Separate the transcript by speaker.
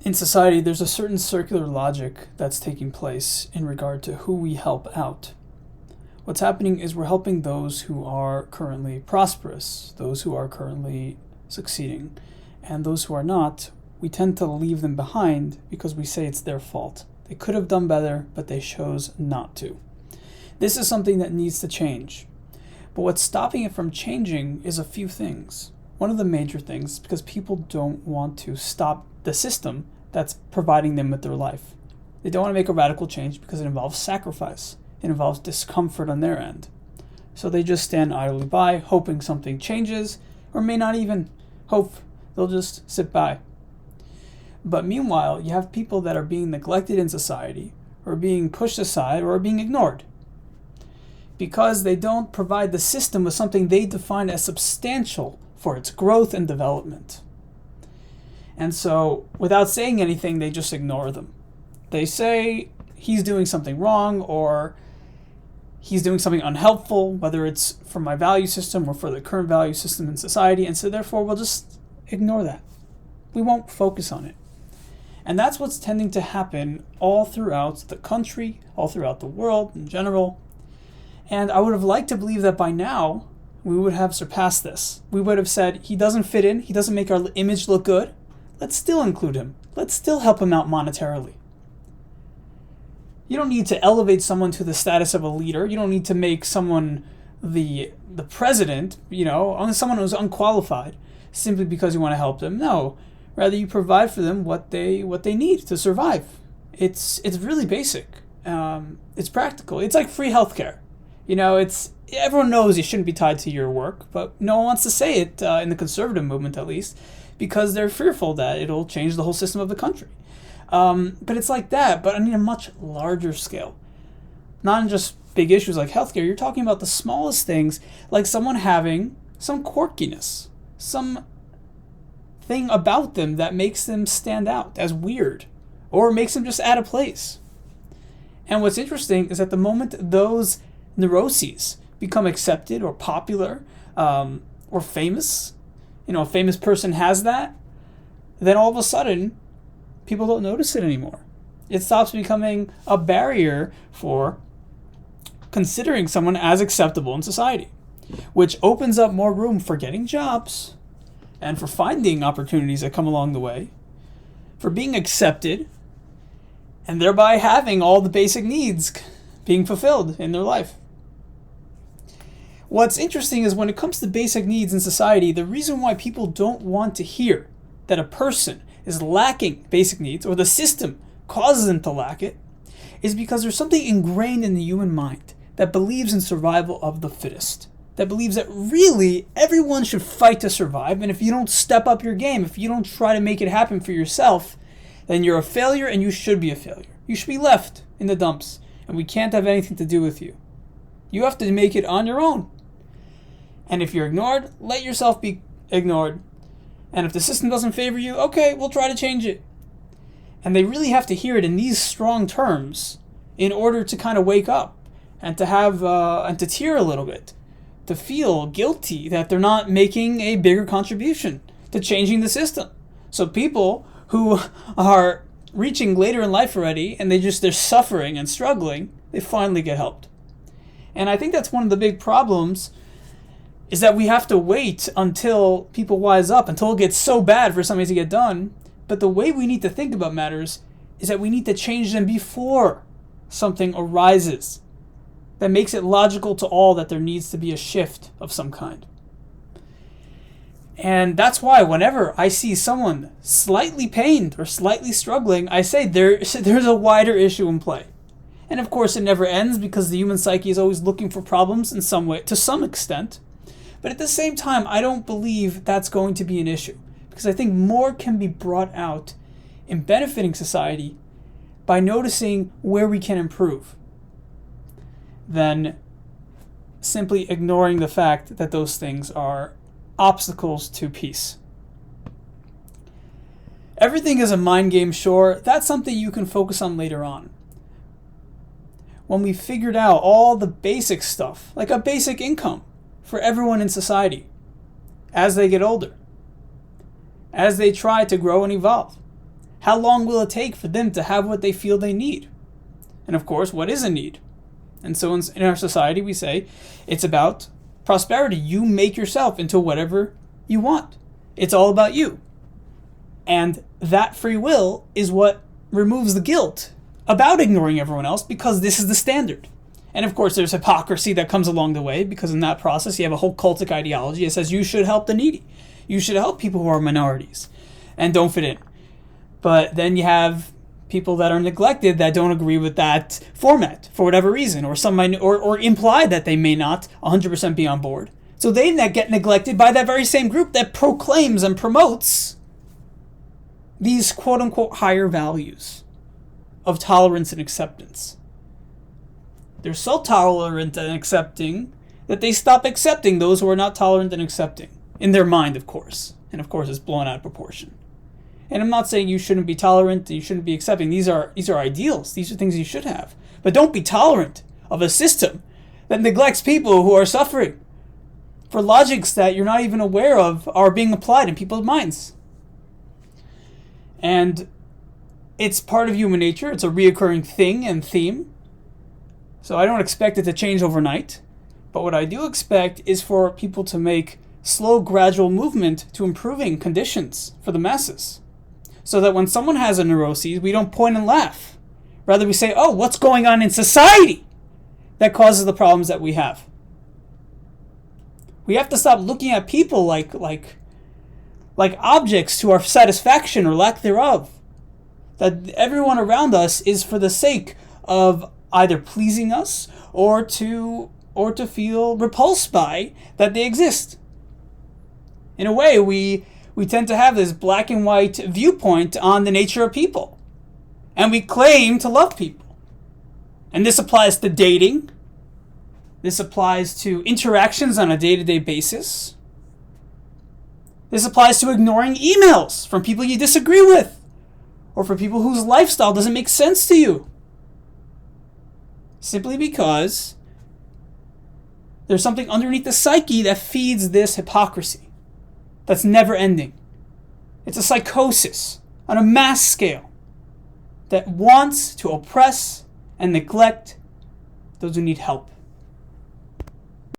Speaker 1: in society, there's a certain circular logic that's taking place in regard to who we help out. What's happening is we're helping those who are currently prosperous, those who are currently succeeding, and those who are not, we tend to leave them behind because we say it's their fault. They could have done better, but they chose not to. This is something that needs to change. But what's stopping it from changing is a few things. One of the major things, because people don't want to stop the system that's providing them with their life. They don't want to make a radical change because it involves sacrifice. It involves discomfort on their end. So they just stand idly by, hoping something changes, or may not even hope. They'll just sit by. But meanwhile, you have people that are being neglected in society, or being pushed aside, or being ignored, because they don't provide the system with something they define as substantial for its growth and development. And so, without saying anything, they just ignore them. They say he's doing something wrong, or he's doing something unhelpful, whether it's for my value system or for the current value system in society, and so therefore we'll just ignore that. We won't focus on it. And that's what's tending to happen all throughout the country, all throughout the world in general. And I would have liked to believe that by now we would have surpassed this. We would have said, he doesn't fit in, he doesn't make our image look good. Let's still include him. Let's still help him out monetarily. You don't need to elevate someone to the status of a leader. You don't need to make someone the president, someone who's unqualified simply because you want to help them. No, rather you provide for them what they need to survive. It's really basic. It's practical. It's like free healthcare. Everyone knows you shouldn't be tied to your work, but no one wants to say it in the conservative movement, at least, because they're fearful that it'll change the whole system of the country. But it's like that, but on a much larger scale. Not in just big issues like healthcare. You're talking about the smallest things, like someone having some quirkiness, some thing about them that makes them stand out as weird, or makes them just out of place. And what's interesting is that the moment those neuroses become accepted or popular or famous, a famous person has that, then all of a sudden people don't notice it anymore. It stops becoming a barrier for considering someone as acceptable in society, which opens up more room for getting jobs and for finding opportunities that come along the way, for being accepted, and thereby having all the basic needs being fulfilled in their life. What's interesting is when it comes to basic needs in society, the reason why people don't want to hear that a person is lacking basic needs, or the system causes them to lack it, is because there's something ingrained in the human mind that believes in survival of the fittest, that believes that really everyone should fight to survive, and if you don't step up your game, if you don't try to make it happen for yourself, then you're a failure and you should be a failure. You should be left in the dumps, and we can't have anything to do with you. You have to make it on your own. And if you're ignored, let yourself be ignored. And if the system doesn't favor you, okay, we'll try to change it. And they really have to hear it in these strong terms in order to kind of wake up and to have and to tear a little bit, to feel guilty that they're not making a bigger contribution to changing the system. So people who are reaching later in life already and they're suffering and struggling, they finally get helped. And I think that's one of the big problems, is that we have to wait until people wise up, until it gets so bad for something to get done. But the way we need to think about matters is that we need to change them before something arises that makes it logical to all that there needs to be a shift of some kind. And that's why whenever I see someone slightly pained or slightly struggling, I say there's a wider issue in play. And of course it never ends, because the human psyche is always looking for problems in some way, to some extent. But at the same time, I don't believe that's going to be an issue, because I think more can be brought out in benefiting society by noticing where we can improve than simply ignoring the fact that those things are obstacles to peace. Everything is a mind game, sure. That's something you can focus on later on. When we figured out all the basic stuff, like a basic income for everyone in society as they get older, as they try to grow and evolve, How long will it take for them to have what they feel they need? And of course, what is a need? And so in our society, we say it's about prosperity. You make yourself into whatever you want. It's all about you. And that free will is what removes the guilt about ignoring everyone else, because this is the standard. And of course, there's hypocrisy that comes along the way, because in that process, you have a whole cultic ideology that says you should help the needy. You should help people who are minorities and don't fit in. But then you have people that are neglected that don't agree with that format for whatever reason, or or imply that they may not 100% be on board. So they get neglected by that very same group that proclaims and promotes these quote-unquote higher values of tolerance and acceptance. They're so tolerant and accepting that they stop accepting those who are not tolerant and accepting. In their mind, of course. And of course, it's blown out of proportion. And I'm not saying you shouldn't be tolerant, you shouldn't be accepting. These are ideals. These are things you should have. But don't be tolerant of a system that neglects people who are suffering for logics that you're not even aware of are being applied in people's minds. And it's part of human nature. It's a reoccurring thing and theme. So I don't expect it to change overnight. But what I do expect is for people to make slow, gradual movement to improving conditions for the masses. So that when someone has a neuroses, we don't point and laugh. Rather, we say, oh, what's going on in society that causes the problems that we have? We have to stop looking at people like objects to our satisfaction or lack thereof. That everyone around us is for the sake of either pleasing us or to feel repulsed by that they exist. In a way, we tend to have this black and white viewpoint on the nature of people. And we claim to love people. And this applies to dating. This applies to interactions on a day-to-day basis. This applies to ignoring emails from people you disagree with, or for people whose lifestyle doesn't make sense to you. Simply because there's something underneath the psyche that feeds this hypocrisy that's never ending. It's a psychosis on a mass scale that wants to oppress and neglect those who need help.